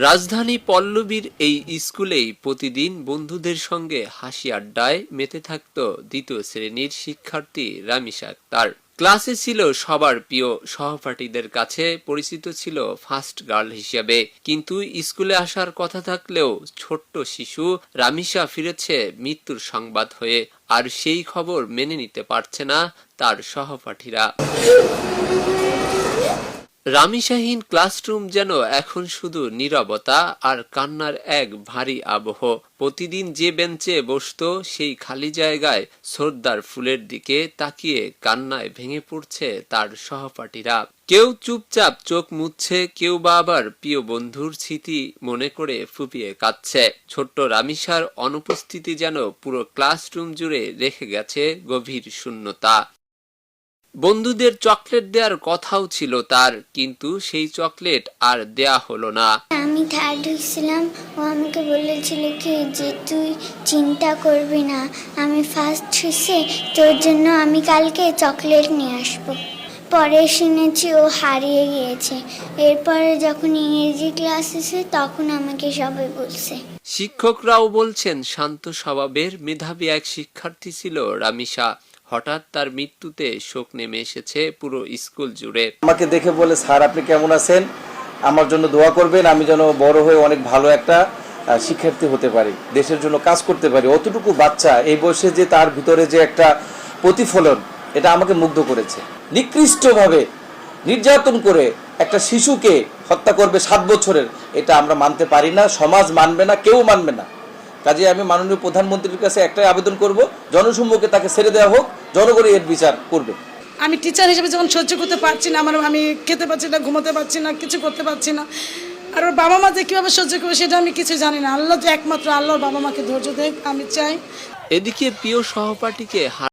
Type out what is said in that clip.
রাজধানী পল্লবীর এই স্কুলেই প্রতিদিন বন্ধুদের সঙ্গে হাসি আড্ডায় মেতে থাকত দ্বিতীয় শ্রেণীর শিক্ষার্থী রামিসা আক্তার। ক্লাসে ছিল সবার প্রিয়, সহপাঠীদের কাছে পরিচিত ছিল ফার্স্ট গার্ল হিসেবে। কিন্তু স্কুলে আসার কথা থাকলেও ছোট্ট শিশু রামিসা ফিরেছে মৃত্যুর সংবাদ হয়ে, আর সেই খবর মেনে নিতে পারছে না তার সহপাঠীরা। রামিসাহীন ক্লাসরুম যেন এখন শুধু নীরবতা আর কান্নার এক ভারী আবহ। প্রতিদিন যে বেঞ্চে বসতো সেই খালি জায়গায় সর্দার ফুলের দিকে তাকিয়ে কান্নায় ভেঙে পড়ছে তার সহপাঠীরা। কেউ চুপচাপ চোখ মুছছে, কেউ বা আবার প্রিয় বন্ধুর স্মৃতি মনে করে ফুপিয়ে কাঁদছে। ছোট্ট রামিসার অনুপস্থিতি যেন পুরো ক্লাসরুম জুড়ে রেখে গেছে গভীর শূন্যতা। বন্ধুদের চকলেট দেওয়ার কথাও ছিল তার, কিন্তু সেই চকলেট আর দেয়া হলো না। আমি থার্ড হয়েছিলাম, ও আমাকে বলেছিল কি যে তুই চিন্তা করবি না, আমি ফার্স্ট হয়েছি, তোর জন্য আমি কালকে চকলেট নিয়ে আসবো। পরে শুনেছি ও হারিয়ে গিয়েছে। এরপরে যখন ইংরেজি ক্লাস এসে তখন আমাকে সবাই বলছে। শিক্ষকরাও বলছেন শান্ত স্বভাবের মেধাবী এক শিক্ষার্থী ছিল রামিসা। হঠাৎ তার মৃত্যুতে শোক নেমে এসেছে পুরো স্কুল জুড়ে। আমাকে দেখে বলে, স্যার আপনি কেমন আছেন, আমার জন্য দোয়া করবেন, আমি যেন বড় হয়ে অনেক ভালো একটা শিক্ষার্থী হতে পারি, দেশের জন্য কাজ করতে পারি। অতটুকু বাচ্চা এই বয়সে যে তার ভিতরে যে একটা প্রতিফলন, এটা আমাকে মুগ্ধ করেছে। নিকৃষ্টভাবে নির্যাতন করে একটা শিশুকে হত্যা করবে 7 বছরের, এটা আমরা মানতে পারি না, সমাজ মানবে না, কেউ মানবে না। কাজে আমি মাননীয় প্রধানমন্ত্রীর কাছে একটাই আবেদন করব, জনসম্মুখে তাকে ছেড়ে দেওয়া হোক, জনগণই এর বিচার করবে। আমি টিচার হিসেবে যখন সহ্য করতে পারছি না, আমি খেতে পারছি না, ঘুমাতে পারছি না, কিছু করতে পারছি না। আর ওর বাবা মা যে কীভাবে সহ্য করবে সেটা আমি কিছু জানি না। আল্লাহ যে একমাত্র আল্লাহর বাবা মাকে ধৈর্য দেয়, আমি চাই। এদিকে প্রিয় সহপাঠীকে